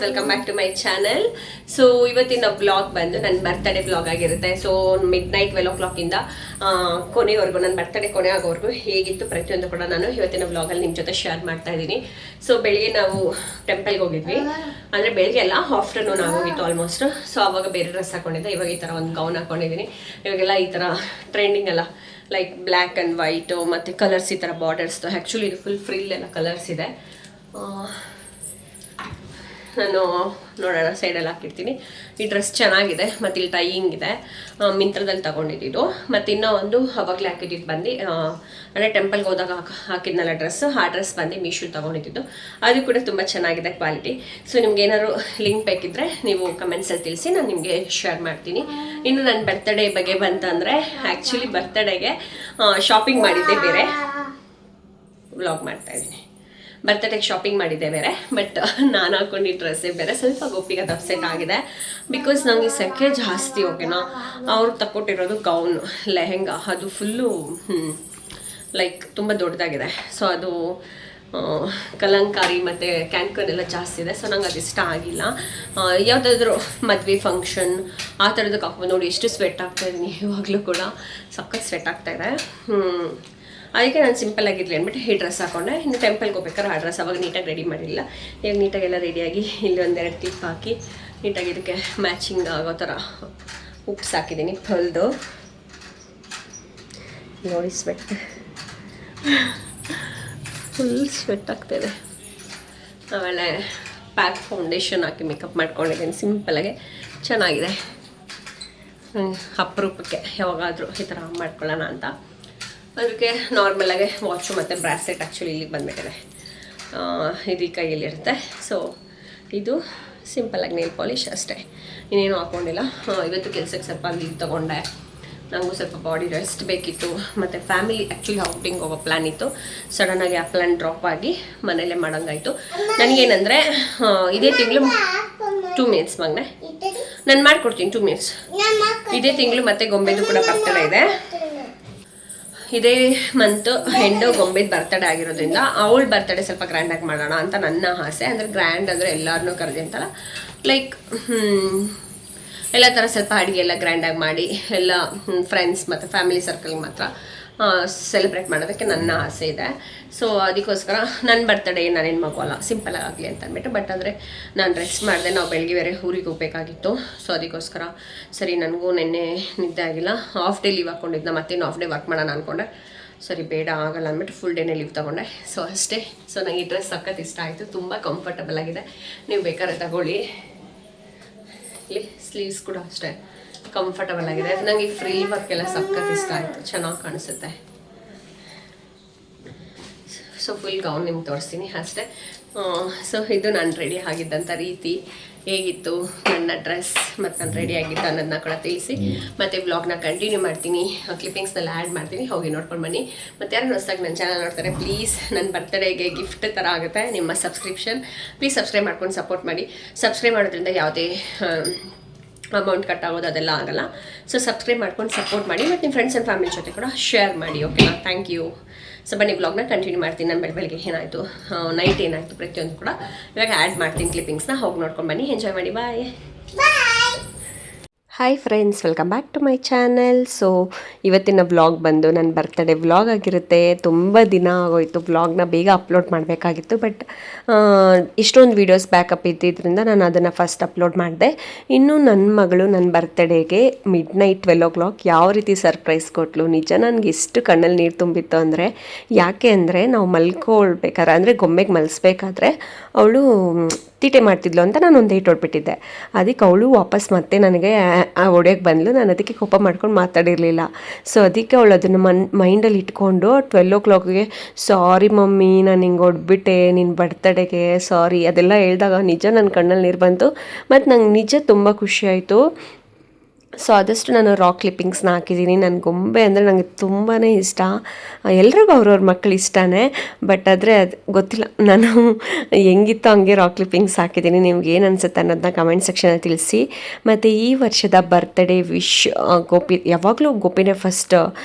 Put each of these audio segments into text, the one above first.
Welcome back to my channel. So ಇವತ್ತಿನ vlog ಬಂದು ನನ್ನ ಬರ್ತ್ಡೇ ವ್ಲಾಗ್ ಆಗಿರುತ್ತೆ. ಸೊ ಮಿಡ್ ನೈಟ್ 12 ಇಂದ ಕೊನೆವರೆಗೂ, ನನ್ನ ಬರ್ತ್ಡೇ ಕೊನೆ ಆಗೋವರೆಗೂ ಹೇಗಿತ್ತು ಪ್ರತಿಯೊಂದು ಕೂಡ ನಾನು ಇವತ್ತಿನ ವ್ಲಾಗಲ್ಲಿ ನಿಮ್ಮ ಜೊತೆ ಶೇರ್ ಮಾಡ್ತಾ ಇದ್ದೀನಿ. ಸೊ ಬೆಳಿಗ್ಗೆ ನಾವು ಟೆಂಪಲ್ಗೆ ಹೋಗಿದ್ವಿ, ಅಂದರೆ ಬೆಳಿಗ್ಗೆ ಎಲ್ಲ ಆಫ್ಟರ್ನೂನ್ ಆಗೋಗಿತ್ತು ಆಲ್ಮೋಸ್ಟ್. ಸೊ ಆವಾಗ ಬೇರೆ ಡ್ರೆಸ್ ಹಾಕೊಂಡಿದ್ದೆ, ಇವಾಗ ಈ ಥರ ಒಂದು ಗೌನ್ ಹಾಕೊಂಡಿದ್ದೀನಿ. ಇವಾಗೆಲ್ಲ ಈ ಥರ ಟ್ರೆಂಡಿಂಗ್ ಎಲ್ಲ ಲೈಕ್ ಬ್ಲ್ಯಾಕ್ ಆ್ಯಂಡ್ ವೈಟು ಮತ್ತು ಕಲರ್ಸ್, ಈ ಥರ ಬಾರ್ಡರ್ಸ್ದು. ಆ್ಯಕ್ಚುಲಿ ಇದು ಫುಲ್ ಫ್ರಿಲ್ ಎಲ್ಲ ಕಲರ್ಸ್ ಇದೆ. ನಾನು ನೋಡೋಣ ಸೈಡಲ್ಲಿ ಹಾಕಿರ್ತೀನಿ. ಈ ಡ್ರೆಸ್ ಚೆನ್ನಾಗಿದೆ ಮತ್ತು ಇಲ್ಲಿ ಟೈಯಿಂಗ್ ಇದೆ, ಮಿಂತ್ರದಲ್ಲಿ ತೊಗೊಂಡಿದ್ದು. ಮತ್ತು ಇನ್ನೂ ಒಂದು ಅವಾಗಲೇ ಹಾಕಿದ್ದು ಬಂದು ಅಂದರೆ ಟೆಂಪಲ್ಗೆ ಹೋದಾಗ ಹಾಕಿದ್ನಲ್ಲ ಡ್ರೆಸ್, ಆ ಡ್ರೆಸ್ ಬಂದು ಮೀಶೋ ತೊಗೊಂಡಿದ್ದು. ಅದು ಕೂಡ ತುಂಬ ಚೆನ್ನಾಗಿದೆ ಕ್ವಾಲಿಟಿ. ಸೊ ನಿಮ್ಗೆ ಏನಾದ್ರು ಲಿಂಕ್ ಬೇಕಿದ್ದರೆ ನೀವು ಕಮೆಂಟ್ಸಲ್ಲಿ ತಿಳಿಸಿ, ನಾನು ನಿಮಗೆ ಶೇರ್ ಮಾಡ್ತೀನಿ. ಇನ್ನು ನನ್ನ ಬರ್ತ್ಡೇ ಬಗ್ಗೆ ಬಂತಂದರೆ, ಆ್ಯಕ್ಚುಲಿ ಬರ್ತ್ಡೇಗೆ ಶಾಪಿಂಗ್ ಮಾಡಿದ್ದೆ ಬೇರೆ, ವ್ಲಾಗ್ ಮಾಡ್ತಾಯಿದ್ದೀನಿ. ಬರ್ತಡೇಗೆ ಶಾಪಿಂಗ್ ಮಾಡಿದ್ದೆ ಬೇರೆ, ಬಟ್ ನಾನು ಹಾಕೊಂಡಿದ್ದ ಡ್ರೆಸ್ಸೇ ಬೇರೆ. ಸ್ವಲ್ಪ ಗೋಪಿಗೆ ಅಪ್ಸೆಟ್ ಆಗಿದೆ, ಬಿಕಾಸ್ ನನಗೆ ಸೆಕೆ ಜಾಸ್ತಿ. ಓಕೆನಾ, ಅವ್ರು ತಕ್ಕೊಟ್ಟಿರೋದು ಗೌನ್ ಲೆಹೆಂಗಾ, ಅದು ಫುಲ್ಲು ಲೈಕ್ ತುಂಬ ದೊಡ್ಡದಾಗಿದೆ. ಸೊ ಅದು ಕಲಂಕಾರಿ ಮತ್ತು ಕ್ಯಾನ್ಕನ್ ಎಲ್ಲ ಜಾಸ್ತಿ ಇದೆ. ಸೊ ನಂಗೆ ಅದು ಇಷ್ಟ ಆಗಿಲ್ಲ. ಯಾವುದಾದ್ರೂ ಮದುವೆ ಫಂಕ್ಷನ್ ಆ ಥರದಕ್ಕೆ ಹಾಕ್ಬೋದು. ನೋಡಿ ಎಷ್ಟು ಸ್ವೆಟ್ ಆಗ್ತಾಯಿದ್ದೀನಿ, ಇವಾಗಲೂ ಕೂಡ ಸಖತ್ ಸ್ವೆಟ್ ಆಗ್ತಾಯಿದೆ. ಅದಕ್ಕೆ ನಾನು ಸಿಂಪಲ್ ಆಗಿರಲಿ ಅಂದ್ಬಿಟ್ಟು ಈ ಡ್ರೆಸ್ ಹಾಕೊಂಡೆ. ಇನ್ನು ಟೆಂಪಲ್ಗೆ ಹೋಗ್ಬೇಕಾದ್ರೆ ಆ ಡ್ರೆಸ್ ಅವಾಗ ನೀಟಾಗಿ ರೆಡಿ ಮಾಡಿಲ್ಲ. ಈಗ ನೀಟಾಗೆಲ್ಲ ರೆಡಿಯಾಗಿ ಇಲ್ಲಿ ಒಂದೆರಡು ಕ್ಲಿಪ್ ಹಾಕಿ ನೀಟಾಗಿ ಇದಕ್ಕೆ ಮ್ಯಾಚಿಂಗ್ ಆಗೋ ಥರ ಉಪ್ಸ್ ಹಾಕಿದ್ದೀನಿ ಹೊಲಿದು. ನೋಡಿ ಸ್ವೆಟ್, ಫುಲ್ ಸ್ವೆಟ್ ಆಗ್ತಾಯಿದೆ. ಆಮೇಲೆ ಪ್ಯಾಕ್ ಫೌಂಡೇಶನ್ ಹಾಕಿ ಮೇಕಪ್ ಮಾಡ್ಕೊಂಡಿದ್ದೀನಿ ಸಿಂಪಲಾಗೆ, ಚೆನ್ನಾಗಿದೆ. ಅಪರೂಪಕ್ಕೆ ಯಾವಾಗಾದರೂ ಈ ಥರ ಮಾಡ್ಕೊಳ್ಳೋಣ ಅಂತ. ಅದಕ್ಕೆ ನಾರ್ಮಲಾಗೆ ವಾಚು ಮತ್ತು ಬ್ರಾಸ್ಲೆಟ್ ಆ್ಯಕ್ಚುಲಿ ಇಲ್ಲಿಗೆ ಬಂದುಬಿಟ್ಟಿದೆ, ಇದು ಕೈಯಲ್ಲಿರುತ್ತೆ. ಸೊ ಇದು ಸಿಂಪಲಾಗಿ ನೇಲ್ ಪಾಲಿಶ್ ಅಷ್ಟೇ, ಇನ್ನೇನು ಹಾಕ್ಕೊಂಡಿಲ್ಲ. ಇವತ್ತು ಕೆಲಸಕ್ಕೆ ಸ್ವಲ್ಪ ಲೀವ್ ತೊಗೊಂಡೆ, ನನಗೂ ಸ್ವಲ್ಪ ಬಾಡಿ ರೆಸ್ಟ್ ಬೇಕಿತ್ತು. ಮತ್ತು ಫ್ಯಾಮಿಲಿ ಆ್ಯಕ್ಚುಲಿ ಔಟಿಂಗ್ ಹೋಗೋ ಪ್ಲ್ಯಾನ್ ಇತ್ತು. ಸಡನ್ನಾಗಿ ಆ ಪ್ಲ್ಯಾನ್ ಡ್ರಾಪ್ ಆಗಿ ಮನೇಲೇ ಮಾಡೋಂಗಾಯಿತು. ನನಗೇನೆಂದರೆ ಇದೇ ತಿಂಗಳು 2 ಮಿನಿಟ್ಸ್ ಮಗನೆ ನಾನು ಮಾಡಿಕೊಡ್ತೀನಿ, 2 ಮಿನಿಟ್ಸ್. ಇದೇ ತಿಂಗಳು ಮತ್ತು ಗೊಂಬೆದು ಕೂಡ ಬರ್ತಡೇ ಇದೆ. ಇದೇ ಮಂತ್ ಹೆಂಡು ಗೊಂಬೆದು ಬರ್ತಡೇ ಆಗಿರೋದ್ರಿಂದ ಅವಳ ಬರ್ತಡೇ ಸ್ವಲ್ಪ ಗ್ರ್ಯಾಂಡಾಗಿ ಮಾಡೋಣ ಅಂತ ನನ್ನ ಆಸೆ. ಅಂದರೆ ಗ್ರ್ಯಾಂಡ್ ಅಂದರೆ ಎಲ್ಲರನ್ನೂ ಕರೆದಿ ಅಂತಲ್ಲ, ಲೈಕ್ ಎಲ್ಲ ಥರ ಸ್ವಲ್ಪ ಅಡುಗೆ ಎಲ್ಲ ಗ್ರ್ಯಾಂಡಾಗಿ ಮಾಡಿ ಎಲ್ಲ ಫ್ರೆಂಡ್ಸ್ ಮತ್ತು ಫ್ಯಾಮಿಲಿ ಸರ್ಕಲ್ಗೆ ಮಾತ್ರ ಸೆಲೆಬ್ರೇಟ್ ಮಾಡೋದಕ್ಕೆ ನನ್ನ ಆಸೆ ಇದೆ. ಸೊ ಅದಕ್ಕೋಸ್ಕರ ನನ್ನ ಬರ್ತಡೇ ನಾನೇನು ಮಗುವಲ್ಲ, ಸಿಂಪಲಾಗಿ ಆಗಲಿ ಅಂತ ಅಂದ್ಬಿಟ್ಟು. ಬಟ್ ಅಂದರೆ ನಾನು ರೆಸ್ಟ್ ಮಾಡಿದೆ, ನಾವು ಬೆಳಗ್ಗೆ ಬೇರೆ ಊರಿಗೆ ಹೋಗ್ಬೇಕಾಗಿತ್ತು. ಸೊ ಅದಕ್ಕೋಸ್ಕರ ಸರಿ, ನನಗೂ ನೆನ್ನೆ ನಿದ್ದೆ ಆಗಿಲ್ಲ. ಹಾಫ್ ಡೇ ಲೀವ್ ಹಾಕ್ಕೊಂಡಿದ್ದೆ, ಮತ್ತೇನು ಹಾಫ್ ಡೇ ವರ್ಕ್ ಮಾಡೋಣ ಅಂದ್ಕೊಂಡೆ. ಸರಿ ಬೇಡ ಆಗಲ್ಲ ಅಂದ್ಬಿಟ್ಟು ಫುಲ್ ಡೇನೇ ಲೀವ್ ತೊಗೊಂಡೆ. ಸೊ ಅಷ್ಟೇ. ಸೊ ನನಗೆ ಈ ಡ್ರೆಸ್ ಸಖತ್ ಇಷ್ಟ ಆಯಿತು, ತುಂಬ ಕಂಫರ್ಟಬಲ್ ಆಗಿದೆ. ನೀವು ಬೇಕಾದ್ರೆ ತಗೊಳ್ಳಿ. ಇಲ್ಲಿ ಸ್ಲೀವ್ಸ್ ಕೂಡ ಅಷ್ಟೇ ಕಂಫರ್ಟಬಲ್ ಆಗಿದೆ. ನನಗೆ ಫ್ರಿಲ್ ವರ್ಕ್ ಎಲ್ಲ ಸಖತ್ ಇಷ್ಟ ಆಯಿತು, ಚೆನ್ನಾಗಿ ಕಾಣಿಸುತ್ತೆ. ಸೊ ಫುಲ್ ಗೌನ್ ನಿಮ್ಗೆ ತೋರಿಸ್ತೀನಿ ಅಷ್ಟೇ. ಸೊ ಇದು ನಾನು ರೆಡಿ ಆಗಿದ್ದಂಥ ರೀತಿ. ಹೇಗಿತ್ತು ನನ್ನ ಡ್ರೆಸ್ ಮತ್ತು ನಾನು ರೆಡಿ ಆಗಿದ್ದು ಅನ್ನೋದನ್ನ ಕೂಡ ತಿಳಿಸಿ. ಮತ್ತು ವ್ಲಾಗ್ನ ಕಂಟಿನ್ಯೂ ಮಾಡ್ತೀನಿ, ಕ್ಲಿಪ್ಪಿಂಗ್ಸ್ನೆಲ್ಲ ಆ್ಯಡ್ ಮಾಡ್ತೀನಿ, ಹೋಗಿ ನೋಡ್ಕೊಂಡು ಬನ್ನಿ. ಮತ್ತು ಯಾರು ಹೊಸದಾಗಿ ನನ್ನ ಚಾನಲ್ ನೋಡ್ತಾರೆ, ಪ್ಲೀಸ್ ನನ್ನ ಬರ್ತ್ಡೇಗೆ ಗಿಫ್ಟ್ ಥರ ಆಗುತ್ತೆ ನಿಮ್ಮ ಸಬ್ಸ್ಕ್ರಿಪ್ಷನ್. ಪ್ಲೀಸ್ ಸಬ್ಸ್ಕ್ರೈಬ್ ಮಾಡ್ಕೊಂಡು ಸಪೋರ್ಟ್ ಮಾಡಿ. ಸಬ್ಸ್ಕ್ರೈಬ್ ಮಾಡೋದ್ರಿಂದ ಯಾವುದೇ ಅಮೌಂಟ್ ಕಟ್ ಆಗೋದು ಅದೆಲ್ಲ ಆಗೋಲ್ಲ. ಸೊ ಸಬ್ಸ್ಕ್ರೈಬ್ ಮಾಡ್ಕೊಂಡು ಸಪೋರ್ಟ್ ಮಾಡಿ, ಮತ್ತು ನಿಮ್ಮ ಫ್ರೆಂಡ್ಸ್ ಆ್ಯಂಡ್ ಫ್ಯಾಮಿಲಿ ಜೊತೆ ಕೂಡ ಶೇರ್ ಮಾಡಿ. ಓಕೆನಾ, ಥ್ಯಾಂಕ್ ಯು. ಸೊ ಬನ್ನಿ ವ್ಲಾಗ್ನ ಕಂಟಿನ್ಯೂ ಮಾಡ್ತೀನಿ. ನಾನು ಬೆಳಗ್ಗೆ ಏನಾಯಿತು, ನೈಟ್ ಏನಾಯಿತು ಪ್ರತಿಯೊಂದು ಕೂಡ ಇವಾಗ ಆ್ಯಡ್ ಮಾಡ್ತೀನಿ ಕ್ಲಿಪ್ಪಿಂಗ್ಸ್ನ. ಹೋಗಿ ನೋಡ್ಕೊಂಡು ಬನ್ನಿ, ಎಂಜಾಯ್ ಮಾಡಿ. Bye. Hi friends, welcome back to my channel. So ಇವತ್ತಿನ ವ್ಲಾಗ್ ಬಂದು ನನ್ನ ಬರ್ತ್ಡೇ ವ್ಲಾಗ್ ಆಗಿರುತ್ತೆ. ತುಂಬ ದಿನ ಆಗೋಯಿತು, ವ್ಲಾಗ್ನ ಬೇಗ ಅಪ್ಲೋಡ್ ಮಾಡಬೇಕಾಗಿತ್ತು. ಬಟ್ ಇಷ್ಟೊಂದು ವೀಡಿಯೋಸ್ ಬ್ಯಾಕಪ್ ಇದ್ದಿದ್ದರಿಂದ ನಾನು ಅದನ್ನು ಫಸ್ಟ್ ಅಪ್ಲೋಡ್ ಮಾಡಿದೆ. ಇನ್ನು ನನ್ನ ಮಗಳು ನನ್ನ ಬರ್ತ್ಡೇಗೆ ಮಿಡ್ ನೈಟ್ 12 ಯಾವ ರೀತಿ ಸರ್ಪ್ರೈಸ್ ಕೊಟ್ಟಳು, ನಿಜ ನನಗೆ ಎಷ್ಟು ಕಣ್ಣಲ್ಲಿ ನೀರು ತುಂಬಿತ್ತು ಅಂದರೆ. ಯಾಕೆ ಅಂದರೆ ನಾವು ಮಲ್ಕೊಳ್ಬೇಕಾದ್ರೆ, ಅಂದರೆ ಗೊಂಬೆಗೆ ಮಲಸ್ಬೇಕಾದ್ರೆ ಅವಳು ತೀಟೆ ಮಾಡ್ತಿದ್ಲು ಅಂತ ನಾನು ಒಂದು ಏಟ್ ಹೊಡ್ಬಿಟ್ಟಿದ್ದೆ. ಅದಕ್ಕೆ ಅವಳು ವಾಪಸ್ ಮತ್ತೆ ನನಗೆ ಹೊಡೆಯೋಕ್ಕೆ ಬಂದಳು. ನಾನು ಅದಕ್ಕೆ ಕೋಪ ಮಾಡ್ಕೊಂಡು ಮಾತಾಡಿರಲಿಲ್ಲ. ಸೊ ಅದಕ್ಕೆ ಅವಳು ಅದನ್ನು ಮೈಂಡಲ್ಲಿ ಇಟ್ಕೊಂಡು 12 ಸಾರಿ ಮಮ್ಮಿ, ನಾನು ಹಿಂಗೆ ಹೊಡ್ಬಿಟ್ಟೆ ನಿನ್ನ ಬರ್ತಡೇಗೆ, ಸಾರಿ ಅದೆಲ್ಲ ಹೇಳಿದಾಗ ನಿಜ ನನ್ನ ಕಣ್ಣಲ್ಲಿ ನೀರು ಬಂತು. ಮತ್ತು ನಂಗೆ ನಿಜ ತುಂಬ ಖುಷಿಯಾಯಿತು. ಸೊ ಆದಷ್ಟು ನಾನು ರಾಕ್ ಕ್ಲಿಪ್ಪಿಂಗ್ಸ್ನ ಹಾಕಿದ್ದೀನಿ. ನನ್ನ ಗೊಂಬೆ ಅಂದರೆ ನನಗೆ ತುಂಬಾ ಇಷ್ಟ. ಎಲ್ರಿಗೂ ಅವ್ರವ್ರ ಮಕ್ಕಳು ಇಷ್ಟನೇ, ಬಟ್ ಆದರೆ ಅದು ಗೊತ್ತಿಲ್ಲ, ನಾನು ಹೆಂಗಿತ್ತೋ ಹಂಗೆ ರಾಕ್ ಕ್ಲಿಪ್ಪಿಂಗ್ಸ್ ಹಾಕಿದ್ದೀನಿ. ನಿಮ್ಗೆ ಏನು ಅನಿಸುತ್ತೆ ಅನ್ನೋದನ್ನ ಕಮೆಂಟ್ ಸೆಕ್ಷನಲ್ಲಿ ತಿಳಿಸಿ. ಮತ್ತು ಈ ವರ್ಷದ ಬರ್ತ್ಡೇ ವಿಶ್ ಗೋಪಿ, ಯಾವಾಗಲೂ ಗೋಪಿನೇ ಫಸ್ಟ್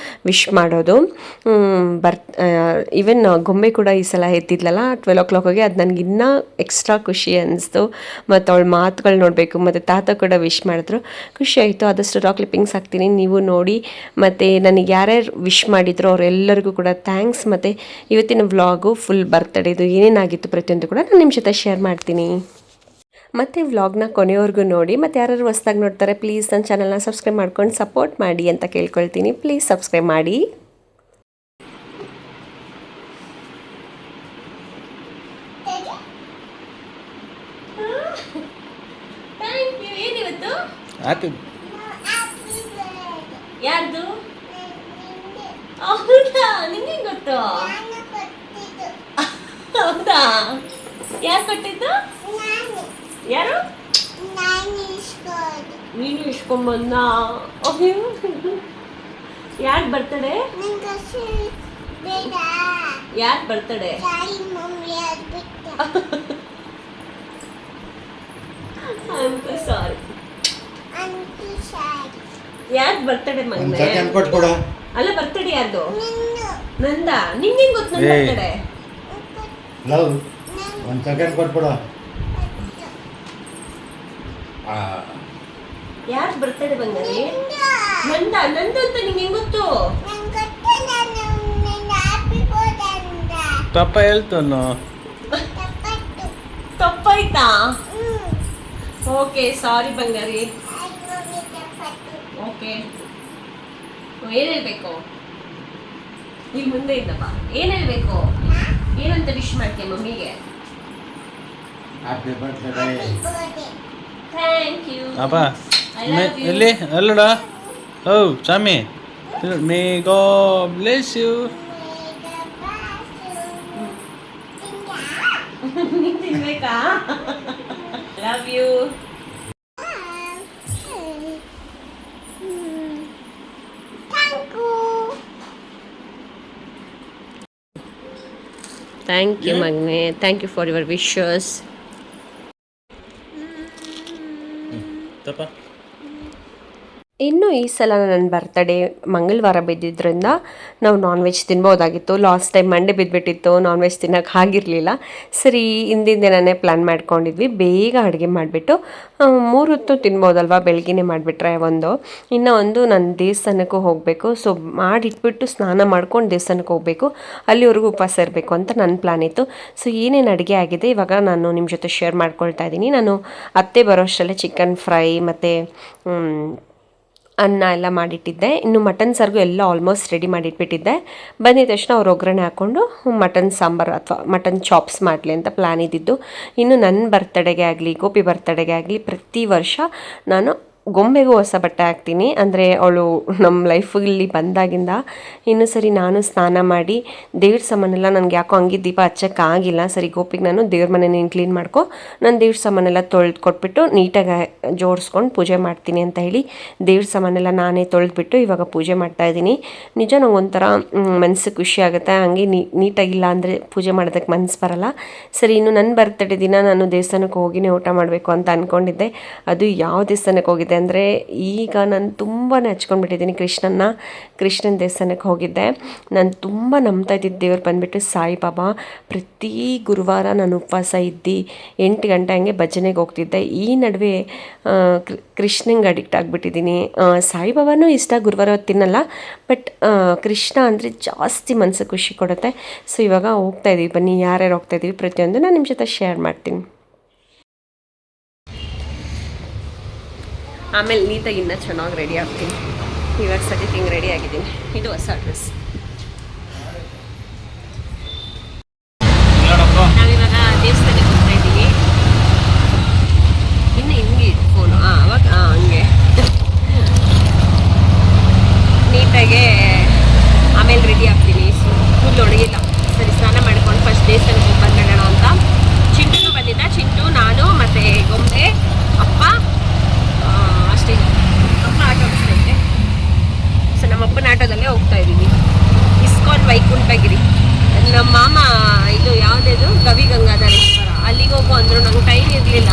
ವಿಶ್ ಮಾಡೋದು. ಈವನ್ ಗೊಂಬೆ ಕೂಡ ಈ ಸಲ ಎತ್ತಿದ್ಲಲ್ಲ 12 o'clock ಅದು ನನಗೆ ಇನ್ನೂ ಎಕ್ಸ್ಟ್ರಾ ಖುಷಿ ಅನ್ನಿಸ್ತು. ಮತ್ತು ಅವಳ ಮಾತುಗಳು ನೋಡಬೇಕು, ಮತ್ತು ತಾತ ಕೂಡ ವಿಶ್ ಮಾಡಿದ್ರು, ಖುಷಿ ಆಯಿತು. ಆದಷ್ಟು ರಾಕ್ ಕ್ಲಿಪ್ಪಿಂಗ್ಸ್ ಹಾಕ್ತೀನಿ, ನೀವು ನೋಡಿ. ಮತ್ತು ನನಗೆ ಯಾರ್ಯಾರು ವಿಶ್ ಮಾಡಿದ್ರು ಅವರೆಲ್ಲರಿಗೂ ಕೂಡ ಥ್ಯಾಂಕ್ಸ್. ಮತ್ತು ಇವತ್ತಿನ ವ್ಲಾಗು ಫುಲ್ ಬರ್ತ್ಡೇದು ಏನೇನಾಗಿತ್ತು ಪ್ರತಿಯೊಂದು ಕೂಡ ನಾನು ನಿಮ್ಮ ಜೊತೆ ಶೇರ್ ಮಾಡ್ತೀನಿ. ಮತ್ತು ವ್ಲಾಗ್ನ ಕೊನೆಯವರೆಗೂ ನೋಡಿ. ಮತ್ತು ಯಾರು ಹೊಸ್ದಾಗಿ ನೋಡ್ತಾರೆ ಪ್ಲೀಸ್ ನನ್ನ ಚಾನಲ್ನ ಸಬ್ಸ್ಕ್ರೈಬ್ ಮಾಡ್ಕೊಂಡು ಸಪೋರ್ಟ್ ಮಾಡಿ ಅಂತ ಕೇಳ್ಕೊಳ್ತೀನಿ. ಪ್ಲೀಸ್ ಸಬ್ಸ್ಕ್ರೈಬ್ ಮಾಡಿ. ಯಾರ್ದು? ಹೌದಾ, ನಿಂಗೆ ಗೊತ್ತು? ಹೌದಾ, ಯಾರು ಕೊಟ್ಟಿದ್ದು? ಯಾರು? ನೀನು ಇಸ್ಕೊಂಬಂದ? ಯಾರು ಬರ್ತಡೆ? ಯಾರು ಬರ್ತಡೆ? ಸಾರಿ, ಯಾರ್ದು ಬರ್ತಡೆ ಮಗನೇ? ಅಲ್ಲ, ಬರ್ತಡೆ ಯಾರ್ದು? ನಂದ. ನಿಂಗೆ ಗೊತ್ತು ನನ್ನ ಬರ್ತಡೆ? ಒಂದು ಸೆಕೆಂಡ್ ಕೊಟ್ಬಿಡು. ಯಾರ್ದು ಬರ್ತಡೆ ಬಂಗಾರಿ? ನಂದ. ನಂದು ಅಂತ ನಿಂಗೆ ಹೆಂಗ್ ಗೊತ್ತು? ತಪ್ಪ ಹೇಳ್ತಾನು. ತಪ್ಪಾಯ್ತಾ? ಓಕೆ, ಸಾರಿ ಬಂಗಾರಿ. ಓಕೆ, ಏನು ಹೇಳ್ಬೇಕು? ಈಗ ಮುಂದೆ ಇದ್ದಪ್ಪ, ಏನು ಹೇಳ್ಬೇಕು? ಏನಂತ ವಿಶ್ ಮಾಡ್ತೀಯ ಮಮ್ಮಿಗೆ? Happy birthday. Thank you. ಅಪ್ಪ ಎಲ್ಲಿ ಅಲ್ಲಡ? ಓ ಸ್ವಾಮಿ, ಮೇ ಗಾಡ್ ಬ್ಲೆಸ್ ಯು. ತಿನ್ಬೇಕಾ? Love you. ಥ್ಯಾಂಕ್ ಯು ಮಗನೇ, thank you for your wishes. ಇನ್ನು ಈ ಸಲ ನನ್ನ ಬರ್ತಡೇ ಮಂಗಳವಾರ ಬಿದ್ದಿದ್ದರಿಂದ ನಾವು ನಾನ್ ವೆಜ್ ತಿನ್ಬೋದಾಗಿತ್ತು. ಲಾಸ್ಟ್ ಟೈಮ್ ಮಂಡೇ ಬಿದ್ದುಬಿಟ್ಟಿತ್ತು, ನಾನ್ ವೆಜ್ ತಿನ್ನೋಕೆ ಆಗಿರಲಿಲ್ಲ. ಸರಿ, ಹಿಂದಿನ ದಿನವೇ ಪ್ಲ್ಯಾನ್ ಮಾಡ್ಕೊಂಡಿದ್ವಿ, ಬೇಗ ಅಡುಗೆ ಮಾಡಿಬಿಟ್ಟು 3 ಹೊತ್ತು ತಿನ್ಬೋದಲ್ವ, ಬೆಳಗ್ಗೆನೇ ಮಾಡಿಬಿಟ್ರೆ ಇನ್ನೂ ಒಂದು ನಾನು ದೇವಸ್ಥಾನಕ್ಕೂ ಹೋಗಬೇಕು. ಸೊ ಮಾಡಿಟ್ಬಿಟ್ಟು ಸ್ನಾನ ಮಾಡ್ಕೊಂಡು ದೇವಸ್ಥಾನಕ್ಕೆ ಹೋಗಬೇಕು, ಅಲ್ಲಿವರೆಗೂ ಉಪವಾಸ ಇರಬೇಕು ಅಂತ ನನ್ನ ಪ್ಲ್ಯಾನ್ ಇತ್ತು. ಸೊ ಏನೇನು ಅಡುಗೆ ಆಗಿದೆ ಇವಾಗ ನಾನು ನಿಮ್ಮ ಜೊತೆ ಶೇರ್ ಮಾಡ್ಕೊಳ್ತಾ ಇದ್ದೀನಿ. ನಾನು ಅತ್ತೆ ಬರೋಷ್ಟರಲ್ಲೇ ಚಿಕನ್ ಫ್ರೈ ಮತ್ತು ಅನ್ನ ಎಲ್ಲ ಮಾಡಿಟ್ಟಿದ್ದೆ. ಇನ್ನು ಮಟನ್ ಸಾರಿಗೂ ಎಲ್ಲ ಆಲ್ಮೋಸ್ಟ್ ರೆಡಿ ಮಾಡಿಟ್ಬಿಟ್ಟಿದ್ದೆ. ಬಂದಿದ ತಕ್ಷಣ ಅವ್ರು ಒಗ್ಗರಣೆ ಹಾಕ್ಕೊಂಡು ಮಟನ್ ಸಾಂಬಾರು ಅಥವಾ ಮಟನ್ ಚಾಪ್ಸ್ ಮಾಡಲಿ ಅಂತ ಪ್ಲ್ಯಾನ್ ಇದ್ದಿದ್ದು. ಇನ್ನು ನನ್ನ ಬರ್ತಡೆಗೆ ಆಗಲಿ ಗೋಪಿ ಬರ್ತಡೆಗೆ ಆಗಲಿ ಪ್ರತಿ ವರ್ಷ ನಾನು ಗೊಂಬೆಗೂ ಹೊಸ ಬಟ್ಟೆ ಹಾಕ್ತೀನಿ. ಅಂದರೆ ಅವಳು ನಮ್ಮ ಲೈಫಲ್ಲಿ ಬಂದಾಗಿಂದ ಇನ್ನೂ ಸರಿ ನಾನು ಸ್ನಾನ ಮಾಡಿ ದೇವ್ರ ಸಾಮಾನೆಲ್ಲ ನನಗೆ ಯಾಕೋ ಹಂಗೆ ದೀಪ ಹಚ್ಚೋಕ್ಕಾಗಿಲ್ಲ. ಸರಿ ಗೋಪಿಗೆ ನಾನು ದೇವ್ರ ಮನೆ ನೀನು ಕ್ಲೀನ್ ಮಾಡ್ಕೊ, ನಾನು ದೇವ್ರ ಸಾಮಾನೆಲ್ಲ ತೊಳೆದು ಕೊಟ್ಬಿಟ್ಟು ನೀಟಾಗಿ ಜೋಡಿಸ್ಕೊಂಡು ಪೂಜೆ ಮಾಡ್ತೀನಿ ಅಂತ ಹೇಳಿ ದೇವ್ರ ಸಾಮಾನೆಲ್ಲ ನಾನೇ ತೊಳೆದ್ಬಿಟ್ಟು ಇವಾಗ ಪೂಜೆ ಮಾಡ್ತಾಯಿದ್ದೀನಿ. ನಿಜ ನಂಗೊಂಥರ ಮನಸ್ಸು ಖುಷಿ ಆಗುತ್ತೆ. ಹಂಗೆ ನೀಟಾಗಿಲ್ಲ ಅಂದರೆ ಪೂಜೆ ಮಾಡೋದಕ್ಕೆ ಮನಸ್ಸು ಬರಲ್ಲ. ಸರಿ, ಇನ್ನು ನನ್ನ ಬರ್ತಡೇ ದಿನ ನಾನು ದೇವಸ್ಥಾನಕ್ಕೆ ಹೋಗಿನೇ ಊಟ ಮಾಡಬೇಕು ಅಂತ ಅಂದ್ಕೊಂಡಿದ್ದೆ. ಅದು ಯಾವ ದೇವಸ್ಥಾನಕ್ಕೆ ಹೋಗಿದ್ದೆ ಅಂದರೆ ಈಗ ನಾನು ತುಂಬಾ ಹಚ್ಕೊಂಡ್ಬಿಟ್ಟಿದ್ದೀನಿ ಕೃಷ್ಣನ ದೇವಸ್ಥಾನಕ್ಕೆ ಹೋಗಿದ್ದೆ. ನಾನು ತುಂಬ ನಂಬ್ತಾ ಇದ್ದಿದ್ದು ದೇವ್ರು ಬಂದುಬಿಟ್ಟು ಸಾಯಿಬಾಬಾ. ಪ್ರತಿ ಗುರುವಾರ ನಾನು ಉಪವಾಸ ಇದ್ದು 8 ಗಂಟೆ ಹಂಗೆ ಭಜನೆಗೆ ಹೋಗ್ತಿದ್ದೆ. ಈ ನಡುವೆ ಕೃಷ್ಣಂಗೆ ಅಡಿಕ್ಟ್ ಆಗಿಬಿಟ್ಟಿದ್ದೀನಿ. ಸಾಯಿಬಾಬಾನೂ ಇಷ್ಟ, ಗುರುವಾರ ತಿನ್ನಲ್ಲ, ಬಟ್ ಕೃಷ್ಣ ಅಂದರೆ ಜಾಸ್ತಿ ಮನಸ್ಸು ಖುಷಿ ಕೊಡುತ್ತೆ. ಸೊ ಇವಾಗ ಹೋಗ್ತಾಯಿದ್ದೀವಿ, ಬನ್ನಿ ಯಾರ್ಯಾರು ಹೋಗ್ತಾಯಿದ್ದೀವಿ ಪ್ರತಿಯೊಂದು ನಾನು ನಿಮ್ಮ ಜೊತೆ ಶೇರ್ ಮಾಡ್ತೀನಿ. ಆಮೇಲೆ ನೀಟಾಗಿ ಇನ್ನೂ ಚೆನ್ನಾಗಿ ರೆಡಿ ಆಗ್ತೀನಿ. ಇವಾಗ ಸದ್ಯಕ್ಕೆ ಹಿಂಗೆ ರೆಡಿ ಆಗಿದ್ದೀನಿ. ಇದು ಹೊಸ ಡ್ರೆಸ್. ನಾವಿವಾಗ ದೇವಸ್ಥಾನಕ್ಕೆ ಹೋಗ್ತಾ ಇದ್ದೀವಿ. ಇನ್ನು ಹಿಂಗೆ ಫೋನು ಅವಾಗ ಹಂಗೆ ನೀಟಾಗೆ ಆಮೇಲೆ ರೆಡಿ ಆಗ್ತೀನಿ. ಫುಲ್ ಒಣಗಿಲ್ಲ. ಸರಿ, ಸ್ನಾನ ಮಾಡ್ಕೊಂಡು ಫಸ್ಟ್ ದೇವಸ್ಥಾನಕ್ಕೆ ಹೋಗಿ ಬಂದಿಡೋಣ ಅಂತ. ಚಿಂಟೂ ಬಂದಿದ್ದ, ಚಿಂಟು, ನಾನು ಮತ್ತು ಗೊಂಬೆ, ಅಪ್ಪ, ಅಷ್ಟೇ. ಅಪ್ಪ ಆಟ ಇದು ಗವಿ ಗಂಗಾಧರೇಶ್ವರ. ಅಲ್ಲಿಗೆ ಹೋಗು ಅಂದರು, ನಂಗೆ ಟೈಮ್ ಇರಲಿಲ್ಲ.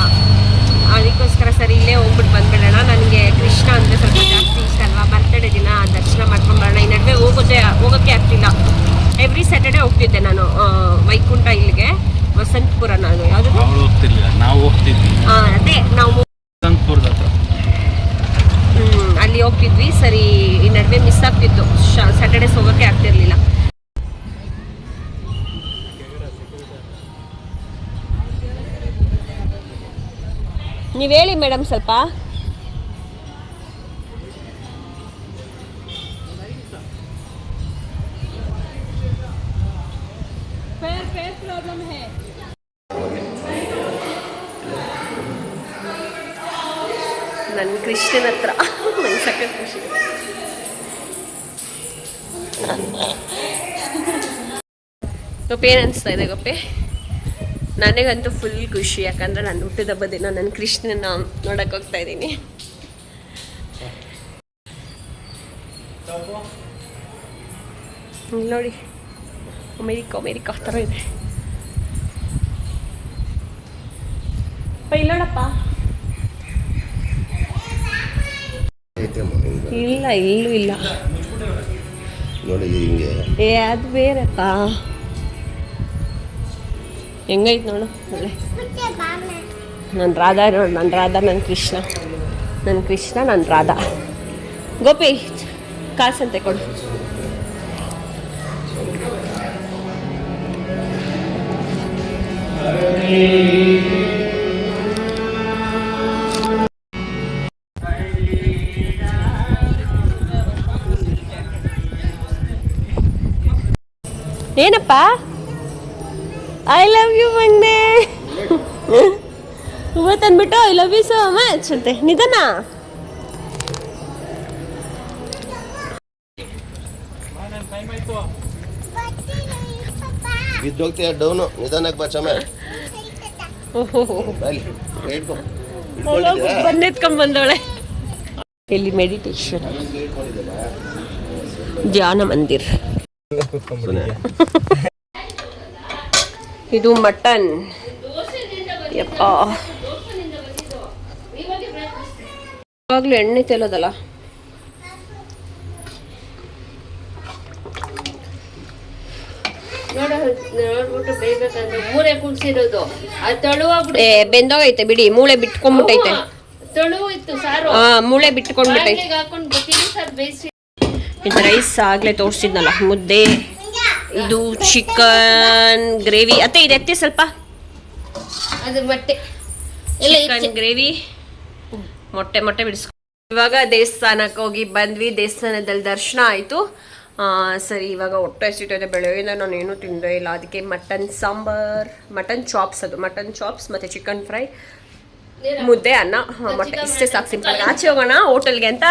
ಅದಕ್ಕೋಸ್ಕರ ಸರಿ ಇಲ್ಲೇ ಹೋಗ್ಬಿಟ್ಟು ಬಂದ್ಬಿಡೋಣ. ನನಗೆ ಕೃಷ್ಣ ಅಂದರೆ ಸ್ವಲ್ಪ ಜಾಸ್ತಿ ಇಷ್ಟ ಅಲ್ವಾ. ಬರ್ತಡೇ ದಿನ ದರ್ಶನ ಮಾಡ್ಕೊಂಡ್ಬರೋಣ. ಈ ನಡುವೆ ಹೋಗೋಕ್ಕೆ ಆಗ್ತಿಲ್ಲ. ಎವ್ರಿ ಸ್ಯಾಟರ್ಡೇ ಹೋಗ್ತಿದ್ದೆ ನಾನು ವೈಕುಂಠ ಇಲ್ಲಿಗೆ, ವಸಂತಪುರ. ನಾನು ಯಾವುದು ಹೋಗ್ತಿರ್ಲಿಲ್ಲ, ನಾವು ಹೋಗ್ತಿದ್ವಿ. ಅದೇ ನಾವು ವಸಂತಪುರದ ಹತ್ರ ಅಲ್ಲಿ ಹೋಗ್ತಿದ್ವಿ. ಸರಿ ಈ ನಡುವೆ ಮಿಸ್ ಆಗ್ತಿತ್ತು, ಸ್ಯಾಟರ್ಡೇಸ್ ಹೋಗೋಕ್ಕೆ ಆಗ್ತಿರ್ಲಿಲ್ಲ. ನೀವು ಹೇಳಿ ಮೇಡಮ್ ಸ್ವಲ್ಪ. ನನ್ನ ಕೃಷ್ಣನ ಹತ್ರ ನಂಗೆ ಸಖತ್ ಖುಷಿ. ಗೊಪ್ಪೆ ಏನು ಅನಿಸ್ತಾ ಇದೆ ಗೊಪ್ಪೆ? ನನಗಂತೂ ಫುಲ್ ಖುಷಿ, ಯಾಕಂದರೆ ನಾನು ಹುಟ್ಟಿದ ಹಬ್ಬ ದಿನ ನನ್ನ ಕೃಷ್ಣನ ನೋಡಕ್ಕೆ ಹೋಗ್ತಾ ಇದ್ದೀನಿ. ನೋಡಿ ಅಮೇರಿಕಾ ಥರ ಇದೆ. ಇಲ್ಲೋಡಪ್ಪ. ಇಲ್ಲ ಇಲ್ಲೂ ಇಲ್ಲ ನೋಡಿ ಹಿಂಗೆ. ಅದು ಬೇರೆಪ್ಪ. ಹೆಂಗೈತೆ ನೋಡು ಒಳ್ಳೆ. ನನ್ನ ರಾಧಾ ನೋಡು, ನನ್ನ ರಾಧಾ, ನನ್ನ ಕೃಷ್ಣ, ನನ್ನ ರಾಧಾ. ಗೋಪಿ ಕಾಸಂತೆ ಕೊಡು. ಏನಪ್ಪ? ಐ ಲವ್ ಯು ಮಂಡೆ ಇವತ್ತನ್ಬಿಟ್ಟು I love you so much ಅಂತೆ. ನಿಧಾನ. ಬಿದ್ದೋಗ್ತೀಯ ಡೌನು, ನಿಧಾನಕ್ಕೆ ಬಾ ಚಮ. ಬಂದೆತ್ಕೊಂಡ್ ಬಂದವಳೆ. ಇಲ್ಲಿ ಮೆಡಿಟೇಷನ್ ಧ್ಯಾನ ಮಂದಿರ್. ಇದು ಮಟನ್. ಯಪ್ಪ ಇವಾಗಲೂ ಎಣ್ಣೆ ತೆಲೋದಲ್ಲ. ನೋಡ್ಬಿಟ್ಟು ಬೇಯ್ಬೇಕಂದ್ರೆ ಮೂಳೆ ಕುಡ್ಸಿರೋದು ಅದು ತೊಳುವಾಗ್ಬಿಟ್ಟು ಬೆಂದೋಗೈತೆ ಬಿಡಿ, ಮೂಳೆ ಬಿಟ್ಕೊಂಡ್ಬಿಟ್ಟೈತೆ. ತೊಳುವು ಇತ್ತು ಸಾರು, ಮೂಳೆ ಬಿಟ್ಕೊಂಡ್ಬಿಟ್ಟೈತೆ. ಹಾಕೊಂಡು ಗೊತ್ತಿಲ್ಲ ಸರ್ ಬೇಯಿಸಿ. ಇದು ರೈಸ್ ಆಗ್ಲೇ ತೋರಿಸಿದ್ನಲ್ಲ, ಮುದ್ದೆ. ಇದು ಚಿಕನ್ ಗ್ರೇವಿ. ಅತ್ತೆ ಇದೆ ಅತ್ತೆ ಸ್ವಲ್ಪ. ಅದು ಮೊಟ್ಟೆ ಚಿಕನ್ ಗ್ರೇವಿ, ಮೊಟ್ಟೆ ಬಿಡಿಸ್ಕೊ. ಇವಾಗ ದೇವಸ್ಥಾನಕ್ಕೆ ಹೋಗಿ ಬಂದ್ವಿ. ದೇವಸ್ಥಾನದಲ್ಲಿ ದರ್ಶನ ಆಯಿತು. ಸರಿ ಇವಾಗ ಹೊಟ್ಟೆ ಹಸಿತೈತೆ. ಬೆಳಗ್ಗೆಯಿಂದ ನಾನು ಏನೂ ತಿಂದೇ ಇಲ್ಲ. ಅದಕ್ಕೆ ಮಟನ್ ಸಾಂಬಾರ್, ಮಟನ್ ಚಾಪ್ಸ್, ಅದು ಮಟನ್ ಚಾಪ್ಸ್ ಮತ್ತು ಚಿಕನ್ ಫ್ರೈ, ಮುದ್ದೆ, ಅನ್ನ, ಮೊಟ್ಟೆ. ಇಷ್ಟೇ ಸಾಕು ಸಿಂಪಲ್. ಆಚೆ ಹೋಗೋಣ ಹೋಟೆಲ್ಗೆ ಅಂತ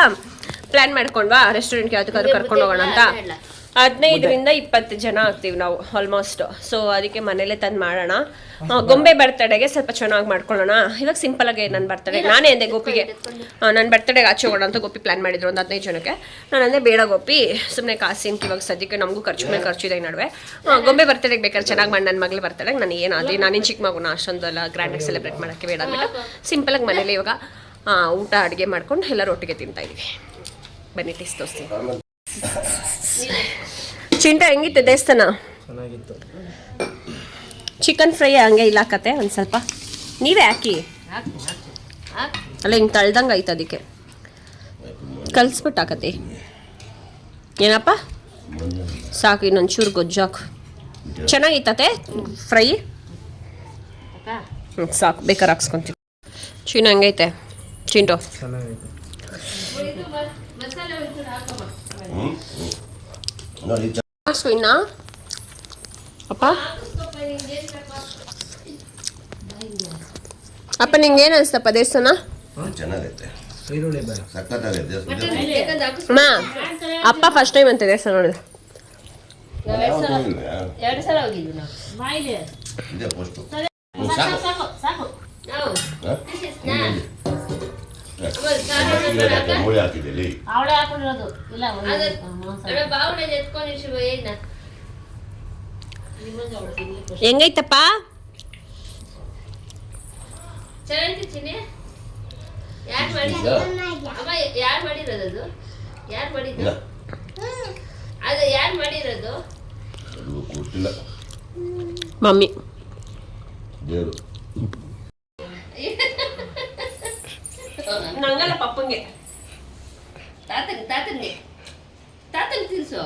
ಪ್ಲ್ಯಾನ್ ಮಾಡ್ಕೊಂಡ್ವಾ. ರೆಸ್ಟೋರೆಂಟ್ಗೆ ಯಾವುದಕ್ಕಾದ್ರೂ ಕರ್ಕೊಂಡು ಹೋಗೋಣ ಅಂತ. 15ರಿಂದ 20 ಜನ ಆಗ್ತೀವಿ ನಾವು ಆಲ್ಮೋಸ್ಟ್. ಸೊ ಅದಕ್ಕೆ ಮನೇಲೇ ತಂದು ಮಾಡೋಣ. ಗೊಂಬೆ ಬರ್ತಡೆಗೆ ಸ್ವಲ್ಪ ಚೆನ್ನಾಗಿ ಮಾಡ್ಕೊಳ್ಳೋಣ. ಇವಾಗ ಸಿಂಪಲಾಗಿ ನನ್ನ ಬರ್ತಡೆ ನಾನೇ ಅಂದೆ ಗೋಪಿಗೆ, ನನ್ನ ಬರ್ತಡೆಗೆ ಆಚೆ ಹೋಗೋಣ ಅಂತ ಗೋಪಿ ಪ್ಲ್ಯಾನ್ ಮಾಡಿದ್ರು ಒಂದು 15 ಜನಕ್ಕೆ. ನಾನು ಅಂದೆ ಬೇಡ ಗೋಪಿ, ಸುಮ್ಮನೆ ಕಾಸಿಂತ ಇವಾಗ ಸದ್ಯಕ್ಕೆ ನಮಗೂ ಖರ್ಚು ಮೇಲೆ ಖರ್ಚಿದೆ. ಈ ನಡುವೆ ಗೊಂಬೆ ಬರ್ತಡೆಗೆ ಬೇಕಾದ್ರೆ ಚೆನ್ನಾಗಿ ಮಾಡಿ ನನ್ನ ಮಗಳ ಬರ್ತಡೆಗೆ ನಾನು ಏನಾದಿ ನಾನೇನು ಚಿಕ್ಕ ಮಗುನ ಅಷ್ಟೊಂದೆಲ್ಲ ಗ್ರ್ಯಾಂಡಾಗಿ ಸೆಲೆಬ್ರೇಟ್ ಮಾಡೋಕ್ಕೆ ಬೇಡ ಅಂದ್ಬಿಟ್ಟು ಸಿಂಪಲಾಗಿ ಮನೇಲಿ ಇವಾಗ ಊಟ ಅಡುಗೆ ಮಾಡ್ಕೊಂಡು ಎಲ್ಲರೂ ಒಟ್ಟಿಗೆ ತಿಂತಾಯಿದ್ವಿ. ಬನ್ನಿ ಟೇಸ್ಟ್ ತೋರಿಸ್ತೀನಿ. ಚಿಂಟ ಹೆಂಗಿತ್ತು ದೇವಸ್ಥಾನ? ಚೆನ್ನಾಗಿತ್ತು. ಚಿಕನ್ ಫ್ರೈ ಹಂಗೆ ಇಲ್ಲ ಕತೆ ಒಂದು ಸ್ವಲ್ಪ ನೀವೇ ಹಾಕಿ. ಅಲ್ಲ ಹಿಂಗೆ ತಳ್ದಂಗೆ ಆಯ್ತು, ಅದಕ್ಕೆ ಕಲಿಸ್ಬಿಟ್ಟು ಹಾಕತಿ. ಏನಪ್ಪ ಸಾಕು, ಇನ್ನೊಂಚೂರು ಗೊಜ್ಜಾಕು. ಚೆನ್ನಾಗಿತ್ತತೆ ಫ್ರೈ. ಸಾಕು, ಬೇಕಾದ್ರೆ ಹಾಕ್ಸ್ಕೊಂತೀವಿ. ಚೀನ ಹಂಗೈತೆ ಚಿಂಟು? ಅಷ್ಟು ಇನ್ನ ಅಪ್ಪ ಅಪ್ಪ ನಿಂಗೆ ಏನು ಅನಿಸ್ತಪ್ಪ ದೇವಸ್ಥಾನ? ಚೆನ್ನಾಗೈತೆ, ಅಮ್ಮ ಅಪ್ಪ ಫಸ್ಟ್ ಟೈಮ್ ಅಂತ ದೇವಸ್ಥಾನ ನೋಡಿದೆ. 2 ಸಲ ಹೋಗಿದ್ವಿ ನಾವು. ಅವಳೇ ಹಾಕೊಂಡಿರೋದು ಇಲ್ಲ ಬಾವಡೆ ಎತ್ಕೊಂಡಿರ್ತೀವಿ. ಏನ ನಿಮ್ಮ ಹೆಂಗೈತಪ್ಪ? ಚೆನ್ನಾಗಿ ಚಿನ್ನಿ ಯಾರು ಮಾಡಿದ್ದು ಅಮ್ಮ? ಯಾರು ಮಾಡಿರೋದು ಅದು? ಯಾರು ಮಾಡಿದ್ದು ಅದು? ಯಾರು ಮಾಡಿರೋದು? ಅದು ಗೊತ್ತಿಲ್ಲ. ಮಮ್ಮಿ. ದೇವರು. ನಂಗಲ್ಲ, ಪಪ್ಪಂಗೆ. ತಾತಂಗೆ ತಿನ್ಸು.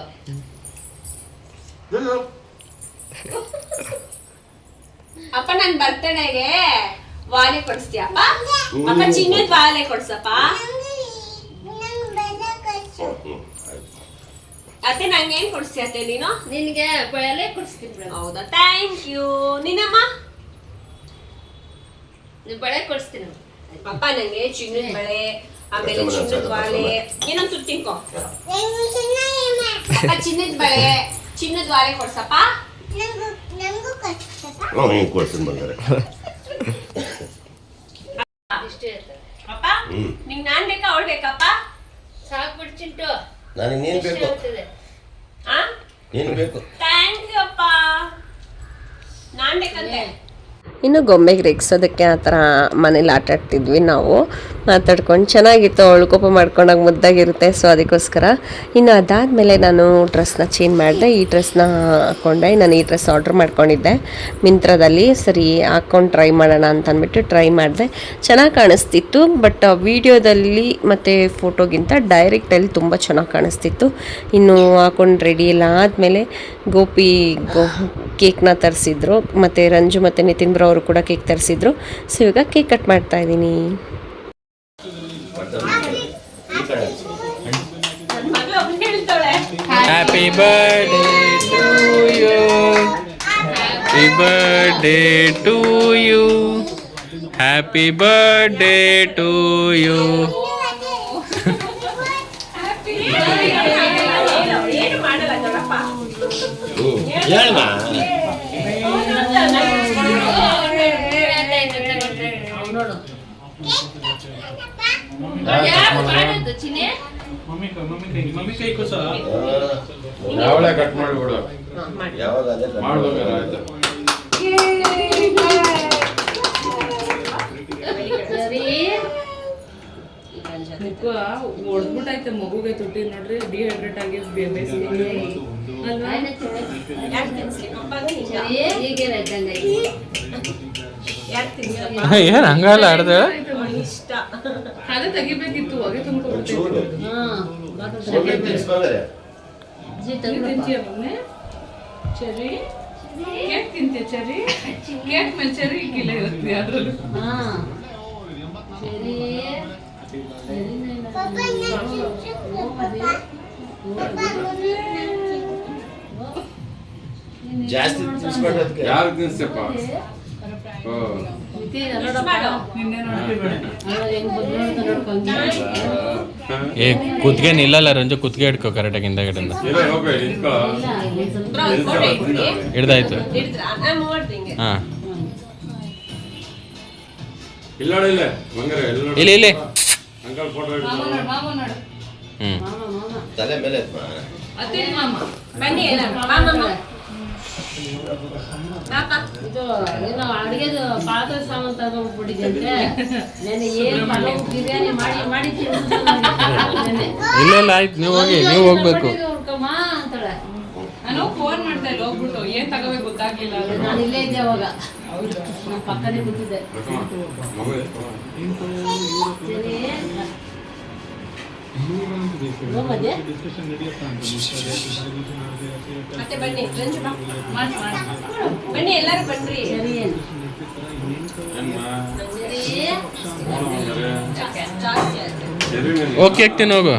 ಅಪ್ಪ ನನ್ ಬರ್ತಡೆಗೆ ವಾಲೆ ಕೊಡಿಸ್ತೀಯಪ್ಪ? ಅಪ್ಪ ಚಿನ್ನದ ವಾಲೆ ಕೊಡ್ಸಪ್ಪ. ಅತ್ತೆ ನಂಗೆ ಏನ್ ಕೊಡಿಸ್ತೀಯ ಅತ್ತೆ ನೀನು? ನಿನಗೆ ಬಳೆ ಕೊಡಿಸ್ತೀನಿ. ಹೌದಾ, ಥ್ಯಾಂಕ್ ಯು. ನಿನ್ನಮ್ಮ? ಬಳೆ ಕೊಡಿಸ್ತೀನಿ. ಅಪ್ಪ ನಂಗೆ ಚಿನ್ನದ ಬಳೆ, ಆಮೇಲೆ ಚಿನ್ನದ ವಾಲೆ, ಏನಂತ ತಿನ್ಕೋ. ಅಪ್ಪ ಚಿನ್ನದ ಬಳೆ, ಚಿನ್ನದ ವಾಲೆ ಕೊಡ್ಸಪ್ಪ. ಹಿಂಗೆ ಕೊಡ್ತೀನಿ ಬಂದರೆ. ಇಷ್ಟೇ ಇರ್ತದೆ. ಅಪ್ಪ ನಿಂಗೆ ನಾನ್ ಬೇಕಾ ಅವಳು ಬೇಕಪ್ಪ? ಸಾಕು ಬಿಡ್ಚಿಂಟು. ನನಗೆ ನೀನು ಬೇಕು. ಆ ನೀನು ಬೇಕು. ಥ್ಯಾಂಕ್ ಯು ಅಪ್ಪ. ನಾನ್ ಬೇಕಂತೆ. ಇನ್ನು ಗೊಂಬೆಗೆ ರೇಗಿಸೋದಕ್ಕೆ ಆ ಥರ ಮನೇಲಿ ಆಟ ಆಡ್ತಿದ್ವಿ ನಾವು. ಮಾತಾಡ್ಕೊಂಡು ಚೆನ್ನಾಗಿತ್ತು, ಅವಳು ಕೋಪ ಮಾಡ್ಕೊಂಡಾಗ ಮುದ್ದಾಗಿರುತ್ತೆ. ಸೊ ಅದಕ್ಕೋಸ್ಕರ ಇನ್ನು ಅದಾದಮೇಲೆ ನಾನು ಡ್ರೆಸ್ನ ಚೇಂಜ್ ಮಾಡಿದೆ. ಈ ಡ್ರೆಸ್ನ ಹಾಕ್ಕೊಂಡೆ. ನಾನು ಈ ಡ್ರೆಸ್ ಆರ್ಡ್ರ್ ಮಾಡ್ಕೊಂಡಿದ್ದೆ ಮಿಂತ್ರದಲ್ಲಿ. ಸರಿ ಹಾಕ್ಕೊಂಡು ಟ್ರೈ ಮಾಡೋಣ ಅಂತ ಅಂದ್ಬಿಟ್ಟು ಟ್ರೈ ಮಾಡಿದೆ. ಚೆನ್ನಾಗಿ ಕಾಣಿಸ್ತಿತ್ತು, ಬಟ್ ವೀಡಿಯೋದಲ್ಲಿ ಮತ್ತು ಫೋಟೋಗಿಂತ ಡೈರೆಕ್ಟಲ್ಲಿ ತುಂಬ ಚೆನ್ನಾಗಿ ಕಾಣಿಸ್ತಿತ್ತು. ಇನ್ನು ಹಾಕೊಂಡು ರೆಡಿ ಎಲ್ಲ ಆದಮೇಲೆ ಗೋಪಿ ಕೇಕ್ನ ತರಿಸಿದ್ರು, ಮತ್ತು ರಂಜು ಮತ್ತು ನಿತಿನ್ ಬ್ರೋ ಅವರು ಕೂಡ ಕೇಕ್ ತರಿಸಿದ್ರು. ಸೊ ಇವಾಗ ಕೇಕ್ ಕಟ್ ಮಾಡ್ತಾ ಇದ್ದೀನಿ. Happy birthday to you, happy birthday to you, happy birthday to you. ಹೇಳಮ್ಮ. ಮಮ್ಮಿ ಕೈ ಕುಸ ಯಾವಳೆ ಕಟ್ ಮಾಡಿಬಿಡು. ಯಾವಾಗ ಅದೇ ಮಾಡ್ಬೇಕಾದ್ರೆ ಆಯ್ತು. ಹೊಡ್ಬಿಟ್ಟೈತೆ ಮಗುಗೆ ತುಟ್ಟಿ ನೋಡ್ರಿ, ಡಿಹೈಡ್ರೇಟ್ ಆಗಿ ಬೇಸಿಗೆ ಅಲ್ವಾ? ಏನ್ ಹಂಗಲ್ಲ ಅರ್ಧ ಇಷ್ಟ. ಅದೇ ತೆಗಿಬೇಕಿತ್ತು, ಹೊಗೆ ತುಂಬ್ಕೊಬಿಡ್ತೈತೆ. ತಿಂತೀಯ ಮೊನ್ನೆ ಚೆರಿ? ಕೇಕ್ ತಿಂತೀಯ ಚೆರಿ? ಕೇಕ್ ಮೇಲೆ ಚೆರಿ ಇಕ್ಕಿಲ್ಲ ಇರುತ್ತೆ ಅದ್ರಲ್ಲೂ. ಜಾಸ್ತಿ ತಿನ್ಸ್ಬೇಡದಕ್ಕೆ. ಯಾರು ತಿನ್ಸಪ್ಪ? ನಿನ್ನೆ ನೋಡ್ತೀವಿ. ಏ ಕುತ್ಗೆ ನಿಲ್ಲಲ್ಲ ರಂಜು, ಕುತ್ಗೆ ಹಿಡ್ಕೋ ಕರೆಕ್ಟಾಗಿ ಹಿಂದಗಡೆಯಿಂದ. ಹಿಡ್ದಾಯ್ತು. ಹಾಂ ಇಲ್ಲ ಇಲ್ಲ ಮಂಗರ ಇಲ್ಲಿ ಇಲ್ಲಿ ಅಂಕಲ್ ಫೋಟೋ ಮಾಮ ನೋಡು. ತಲೆ ಮೇಲೆ ಅತ್ತೆ ಮಾಮ ಬನ್ನಿ ಎಲ್ಲ ಇದು ಏನೋ ಅಡುಗೆದು ಪಾತ್ರೆ ಸಾಮಾನು ತಗೊಂಡ್ಬಿಟ್ಟಿದ್ದೆ. ನಾನು ಏನು ಪಲಾವ್ ಬಿರಿಯಾನಿ ಮಾಡಿ ಇಲ್ಲ ಇಲ್ಲ ಆಯ್ತು, ನೀವು ಹೋಗಿ, ನೀವು ಹೋಗ್ಬೇಕು. ಅಂತಾಳೆ. ನಾನು ಫೋನ್ ಮಾಡ್ತಾ ಇಲ್ಲ, ಹೋಗ್ಬಿಟ್ಟು ಏನ್ ತಗೋಬೇಕು ಗೊತ್ತಾಗ್ಲಿಲ್ಲ. ನಾನು ಇಲ್ಲೇ ಇದ್ದೆ ಅವಾಗ, ನಮ್ಮ ಪಕ್ಕನೇ ಕೂತಿದ್ದೆ. ಮತ್ತೆ ಬನ್ನಿ ರಂಜು ಬಾ. ಬನ್ನಿ ಎಲ್ಲರೂ ಬನ್ರಿ. ಜಾಸ್ತಿ ಆಯ್ತು. ಓಕೆ ಹಾಕ್ತೀನಿ ಹೋಗು.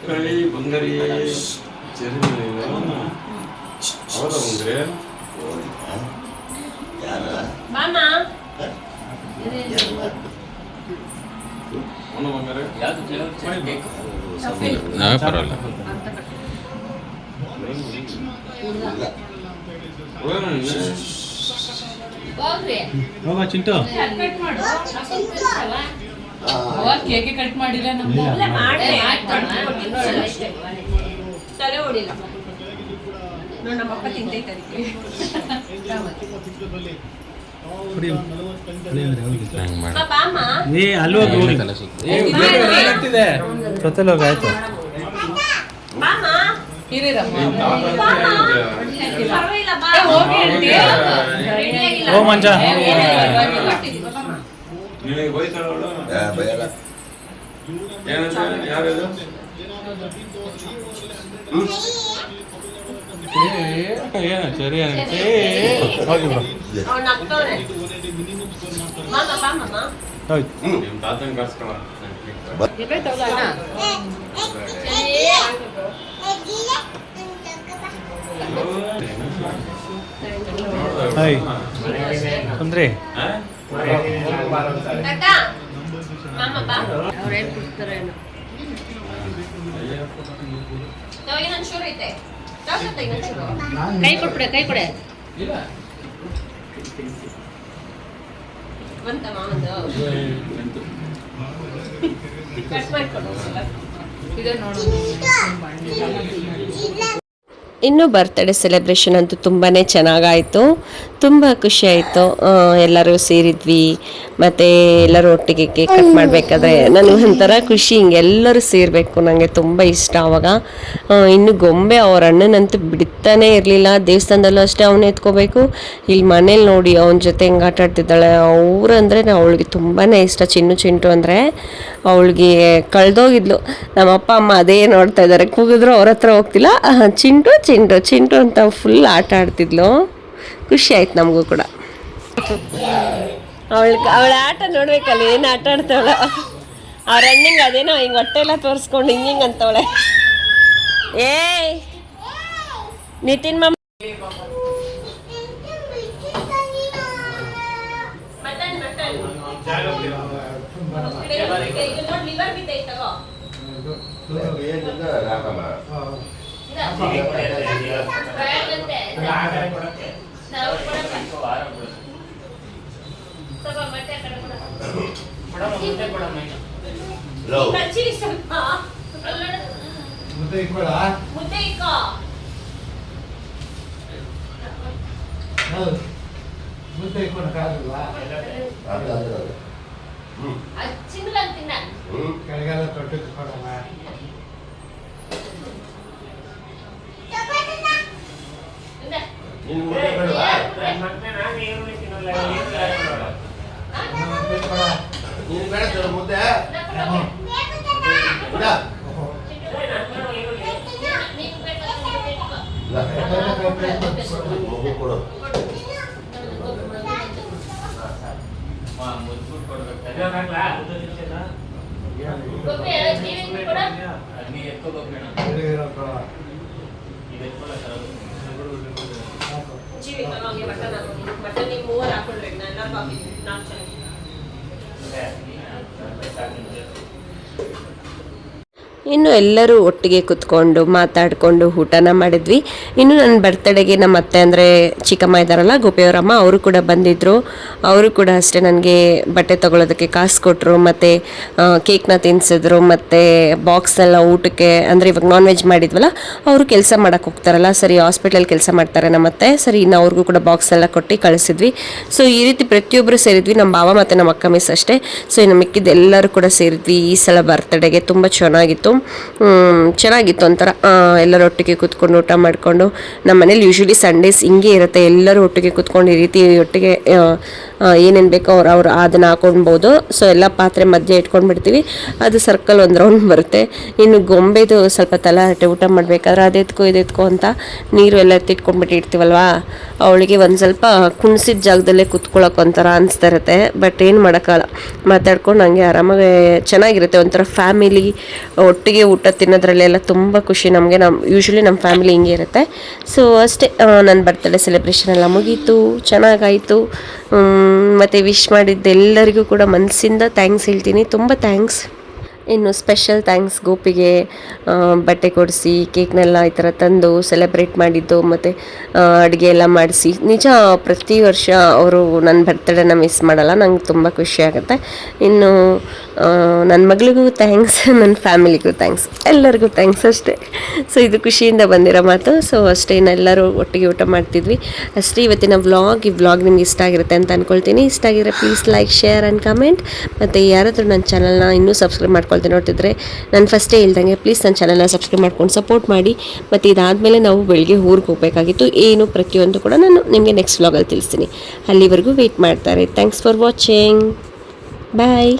ಕೈ ಬಂದರಿ ಚೆರಿ ಹೌದಾ ಬಂದ್ರೆ ಮಾಮ ಅವನು ಬಂಗಾರೆ ನಾವೇ ಪರವಾಗಿಲ್ಲ. ಹೋಗ್ರಿ ಹೋಗ ಚಿಂಟು. ಕಟ್ ಮಾಡು. ಅವಾಗ ಕೇಕ್ ಕಟ್ ಮಾಡಿಲ್ಲ ನಮ್ದು. ಮಾಡ್ದೆ. ಮಾಡ್ತಾನೆ. ಹೊಡಿಲ್ಲ ನೋಡಿ ನಮ್ಮಪ್ಪ ತಿಂತೈತೆ ಅದಕ್ಕೆ ಹಂಗೆ ಮಾಡಿ ಬಾಮ ತಲೆ ಸುತ್ತ ಜೊತೆಲಿ ಹೋಗಿ ಆಯ್ತು ಬಾಮ ಇರಿರಮ್ಮ ಪರವಾಗಿಲ್ಲ ಬಾ ಹೋಗಿ ಆಂಟಿ. ಓ ಮಂಜ ನಿನಗೆ ಬೈತಾಳ ಅವಳು ಭಯಲ್ಲ ಏನಂತ ಯಾರದು ಏನು ಸರಿ ಹೋಗಿ ಬ್ರೋ ಅವ್ನು ನಗ್ತವ್ನೆ ಮಾಮ ಬಾಮ ಹೋಯ್ತು ನಿಮ್ಮ ತಾತನ ಕರ್ಸ್ಕೊಳ ಹಾಯ್ ತೊಂದ್ರೆ ಅಕ್ಕ ಮಾಮ ಬಾ ಅವ್ರೇನು ಕುಡ್ತಾರೇನು ಇನ್ನೊಂದು ಚೂರು ಐತೆ ತೋರ್ಸತ್ತೆ ಇನ್ನೊಂದು ಚೂರು ಕೈ ಕೊಟ್ಬಿಡೆ ಕೈ ಕೊಡೆ ಬಂತ ಮಾಮಂದು ಕಟ್ ಮಾಡ್ಕೊಂಡು ಇದೆ ನೋಡು ಇನ್ನು ಬರ್ತ್ಡೇ ಸೆಲೆಬ್ರೇಷನ್ ಅಂತೂ ತುಂಬಾ ಚೆನ್ನಾಗಾಯಿತು, ತುಂಬ ಖುಷಿಯಾಯಿತು. ಎಲ್ಲರೂ ಸೇರಿದ್ವಿ ಮತ್ತು ಎಲ್ಲರೂ ಒಟ್ಟಿಗೆ ಕೇಕ್ ಕಟ್ ಮಾಡಬೇಕಾದ್ರೆ ನನಗೆ ಒಂಥರ ಖುಷಿ, ಹಿಂಗೆ ಎಲ್ಲರೂ ಸೇರಬೇಕು, ನನಗೆ ತುಂಬ ಇಷ್ಟ ಆವಾಗ. ಇನ್ನು ಗೊಂಬೆ ಅವ್ರ ಅಣ್ಣನಂತೂ ಬಿಡ್ತಾನೆ ಇರಲಿಲ್ಲ, ದೇವಸ್ಥಾನದಲ್ಲೂ ಅಷ್ಟೇ ಅವನೇ ಎತ್ಕೋಬೇಕು. ಇಲ್ಲಿ ಮನೇಲಿ ನೋಡಿ ಅವನ ಜೊತೆ ಹೆಂಗೆ ಆಟ ಆಡ್ತಿದ್ದಾಳೆ. ಅವರಂದರೆ ಅವಳಿಗೆ ತುಂಬಾ ಇಷ್ಟ, ಚಿಂಟು ಅಂದರೆ ಅವಳಿಗೆ ಕಳೆದೋಗಿದ್ಲು. ನಮ್ಮ ಅಪ್ಪ ಅಮ್ಮ ಅದೇ ನೋಡ್ತಾ ಇದ್ದಾರೆ, ಕೂಗಿದ್ರು ಅವ್ರ ಹತ್ರ ಹೋಗ್ತಿಲ್ಲ, ಚಿಂಟು ಚಿಂಟು ಚಿಂಟು ಅಂತ ಫುಲ್ ಆಟ ಆಡ್ತಿದ್ಲು. ಖುಷಿ ಆಯ್ತು ನಮಗೂ ಕೂಡ. ಅವಳ ಆಟ ನೋಡ್ಬೇಕಲ್ಲ, ಏನು ಆಟ ಆಡ್ತಾವಳ. ಅವ್ರ ಅಣ್ಣಂಗೆ ಅದೇನೋ ಹಿಂಗೆ ಹೊಟ್ಟೆ ಎಲ್ಲ ತೋರಿಸ್ಕೊಂಡು ಹಿಂಗೆ ಅಂತವಳೆ. ಏಯ್ ನಿತಿನ್ ಮಾಮ ಕೆಳಗೆಲ್ಲ ತೊಟ್ಟು ಕೊಡಲ್ಲ. ನೀನು ಬೇಡ ಮುದ್ದೆ ಮಗು ಕೊಡು. ಮಟನ್ ನೀವು ಮೂವರು ಹಾಕೊಂಡ್ರೆ ನಾನು ಹಾಕಿದ್ದೀನಿ, 4 ಜನ. ಇನ್ನು ಎಲ್ಲರೂ ಒಟ್ಟಿಗೆ ಕುತ್ಕೊಂಡು ಮಾತಾಡಿಕೊಂಡು ಊಟನ ಮಾಡಿದ್ವಿ. ಇನ್ನು ನನ್ನ ಬರ್ತಡೆಗೆ ನಮ್ಮ ಅತ್ತೆ ಅಂದರೆ ಚಿಕ್ಕಮ್ಮ ಇದ್ದಾರಲ್ಲ, ಗೋಪಿಯವರಮ್ಮ, ಅವರು ಕೂಡ ಬಂದಿದ್ದರು. ಅವರು ಕೂಡ ಅಷ್ಟೇ ನನಗೆ ಬಟ್ಟೆ ತೊಗೊಳೋದಕ್ಕೆ ಕಾಸು ಕೊಟ್ಟರು, ಮತ್ತು ಕೇಕ್ನ ತಿನ್ನಿಸಿದ್ರು, ಮತ್ತು ಬಾಕ್ಸ್ನೆಲ್ಲ ಊಟಕ್ಕೆ, ಅಂದರೆ ಇವಾಗ ನಾನ್ ವೆಜ್ ಮಾಡಿದ್ವಲ್ಲ, ಅವರು ಕೆಲಸ ಮಾಡೋಕ್ಕೆ ಹೋಗ್ತಾರಲ್ಲ, ಸರಿ ಹಾಸ್ಪಿಟ್ಲಲ್ಲಿ ಕೆಲಸ ಮಾಡ್ತಾರೆ ನಮ್ಮ ಅತ್ತೆ, ಸರಿ ಇನ್ನು ಅವ್ರಿಗೂ ಕೂಡ ಬಾಕ್ಸ್ ಎಲ್ಲ ಕೊಟ್ಟು ಕಳಿಸಿದ್ವಿ. ಸೊ ಈ ರೀತಿ ಪ್ರತಿಯೊಬ್ಬರು ಸೇರಿದ್ವಿ, ನಮ್ಮ ಭಾವ ಮತ್ತು ನಮ್ಮ ಅಕ್ಕ ಮಿಸ್ ಅಷ್ಟೇ. ಸೊ ಇನ್ನು ಮಿಕ್ಕಿದ್ದು ಎಲ್ಲರೂ ಕೂಡ ಸೇರಿದ್ವಿ ಈ ಸಲ ಬರ್ತಡೆಗೆ. ತುಂಬ ಚೆನ್ನಾಗಿತ್ತು ಒಂಥರ ಎಲ್ಲರೂ ಒಟ್ಟಿಗೆ ಕೂತ್ಕೊಂಡು ಊಟ ಮಾಡಿಕೊಂಡು. ನಮ್ಮ ಮನೇಲಿ ಯೂಶ್ವಲಿ ಸಂಡೇಸ್ ಹಿಂಗೆ ಇರುತ್ತೆ, ಎಲ್ಲರೂ ಒಟ್ಟಿಗೆ ಕೂತ್ಕೊಂಡು ಈ ರೀತಿ ಒಟ್ಟಿಗೆ ಏನೇನು ಬೇಕೋ ಅವ್ರು ಅದನ್ನು ಹಾಕೊಳ್ಬೋದು. ಸೊ ಎಲ್ಲ ಪಾತ್ರೆ ಮಧ್ಯೆ ಇಟ್ಕೊಂಡು ಬಿಡ್ತೀವಿ, ಅದು ಸರ್ಕಲ್ ಒಂದು ರೌಂಡ್ ಬರುತ್ತೆ. ಇನ್ನು ಗೊಂಬೆದು ಸ್ವಲ್ಪ ತಲಾಟೆ, ಊಟ ಮಾಡಬೇಕಾದ್ರೆ ಅದೆತ್ಕೋ ಇದೆತ್ಕೋ ಅಂತ ನೀರು ಎಲ್ಲ ಎತ್ತಿಟ್ಕೊಂಡ್ಬಿಟ್ಟು ಇಡ್ತೀವಲ್ವಾ, ಅವಳಿಗೆ ಒಂದು ಸ್ವಲ್ಪ ಕುಣಿಸಿದ ಜಾಗದಲ್ಲೇ ಕೂತ್ಕೊಳ್ಳೋಕೆ ಒಂಥರ ಅನಿಸ್ತಾ ಇರುತ್ತೆ. ಬಟ್ ಏನು ಮಾಡೋಕ್ಕಲ್ಲ, ಮಾತಾಡ್ಕೊಂಡು ಹಂಗೆ ಆರಾಮಾಗಿ ಚೆನ್ನಾಗಿರುತ್ತೆ. ಒಂಥರ ಫ್ಯಾಮಿಲಿ ಒಟ್ಟಿಗೆ ಊಟ ತಿನ್ನೋದ್ರಲ್ಲೆಲ್ಲ ತುಂಬ ಖುಷಿ ನಮಗೆ. ಯೂಶ್ವಲಿ ನಮ್ಮ ಫ್ಯಾಮಿಲಿ ಹಿಂಗೆ ಇರುತ್ತೆ. ಸೊ ಅಷ್ಟೇ, ನನ್ನ ಬರ್ತಡೇ ಸೆಲೆಬ್ರೇಷನ್ ಎಲ್ಲ ಮುಗೀತು, ಚೆನ್ನಾಗಾಯಿತು. ಮತ್ತು ವಿಶ್ ಮಾಡಿದ್ದ ಎಲ್ಲರಿಗೂ ಕೂಡ ಮನಸ್ಸಿಂದ ಥ್ಯಾಂಕ್ಸ್ ಹೇಳ್ತೀನಿ, ತುಂಬ ಥ್ಯಾಂಕ್ಸ್. ಇನ್ನು ಸ್ಪೆಷಲ್ ಥ್ಯಾಂಕ್ಸ್ ಗೋಪಿಗೆ ಬಟ್ಟೆ ಕೊಡಿಸಿ ಕೇಕ್ನೆಲ್ಲ ಈ ಥರ ತಂದು ಸೆಲೆಬ್ರೇಟ್ ಮಾಡಿದ್ದು ಮತ್ತು ಅಡುಗೆ ಎಲ್ಲ ಮಾಡಿಸಿ. ನಿಜ ಪ್ರತಿ ವರ್ಷ ಅವರು ನನ್ನ ಬರ್ತ್ಡೇನ ಮಿಸ್ ಮಾಡಲ್ಲ, ನಂಗೆ ತುಂಬ ಖುಷಿ ಆಗುತ್ತೆ. ಇನ್ನು ನನ್ನ ಮಗಳಿಗೂ ಥ್ಯಾಂಕ್ಸ್, ನನ್ನ ಫ್ಯಾಮಿಲಿಗೂ ಥ್ಯಾಂಕ್ಸ್, ಎಲ್ಲರಿಗೂ ಥ್ಯಾಂಕ್ಸ್ ಅಷ್ಟೇ. ಸೊ ಇದು ಖುಷಿಯಿಂದ ಬಂದಿರೋ ಮಾತು. ಸೊ ಅಷ್ಟೇ, ಎಲ್ಲರೂ ಒಟ್ಟಿಗೆ ಊಟ ಮಾಡ್ತಿದ್ವಿ ಅಷ್ಟೇ ಇವತ್ತಿನ ವ್ಲಾಗ್. ಈ ವ್ಲಾಗ್ ನಿಮ್ಗೆ ಇಷ್ಟ ಆಗಿರುತ್ತೆ ಅಂತ ಅಂದ್ಕೊಳ್ತೀನಿ. ಇಷ್ಟ ಆಗಿದ್ರೆ please like, share and comment. ಮತ್ತು ಯಾರಾದರೂ ನನ್ನ ಚಾನಲ್ನ ಇನ್ನೂ ಸಬ್ಸ್ಕ್ರೈಬ್ ಮಾಡ್ಕೊಳ್ತೀನಿ ನೋಡ್ತಿದ್ರೆ, ನಾನು ಫಸ್ಟೇ ಹೇಳ್ದಂಗೆ ಪ್ಲೀಸ್ ನನ್ನ ಚಾನಲ್ನ ಸಬ್ಸ್ಕ್ರೈಬ್ ಮಾಡ್ಕೊಂಡು ಸಪೋರ್ಟ್ ಮಾಡಿ. ಮತ್ತು ಇದಾದಮೇಲೆ ನಾವು ಬೆಳಿಗ್ಗೆ ಊರಿಗೆ ಹೋಗಬೇಕಾಗಿತ್ತು. ಏನು ಪ್ರತಿಯೊಂದು ಕೂಡ ನಾನು ನಿಮಗೆ ನೆಕ್ಸ್ಟ್ ವ್ಲಾಗಲ್ಲಿ ತಿಳಿಸ್ತೀನಿ. ಅಲ್ಲಿವರೆಗೂ ವೆಯ್ಟ್ ಮಾಡ್ತಾರೆ. Thanks for watching. ಬಾಯ್.